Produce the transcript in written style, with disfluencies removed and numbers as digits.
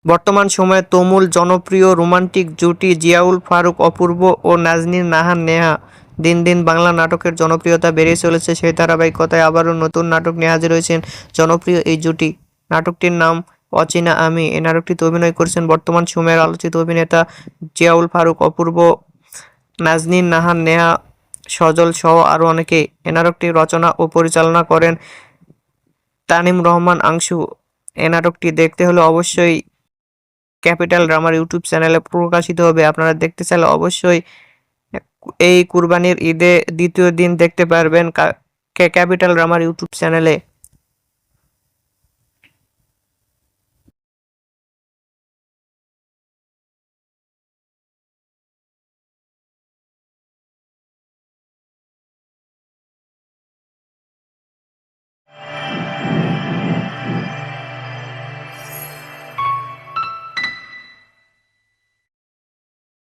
বর্তমান সময়ে তুমুল জনপ্রিয় রোমান্টিক জুটি জিয়াউল ফারুক অপূর্ব ও নাজনীন নাহার নেহা দিন দিন বাংলা নাটকের জনপ্রিয়তা বেড়ে চলেছে। সেই ধারাবাহিকতায় আবারও নতুন নাটক নিয়ে হাজির হয়েছেন জনপ্রিয় এই জুটি। নাটকটির নাম অচেনা আমি। এই নাটকটিতে অভিনয় করেছেন বর্তমান সময়ের আলোচিত অভিনেতা জিয়াউল ফারুক অপূর্ব, নাজনীন নাহার নেহা, সজল সহ আরও অনেকে। এ নাটকটি রচনা ও পরিচালনা করেন তানিম রহমান আংশু। এ নাটকটি দেখতে হলে অবশ্যই ক্যাপিটাল ড্রামার ইউটিউব চ্যানেলে প্রকাশিত হবে। আপনারা দেখতে চাইলে অবশ্যই এই কুরবানির ঈদে দ্বিতীয় দিন দেখতে পারবেন ক্যাপিটাল ড্রামার ইউটিউব চ্যানেলে।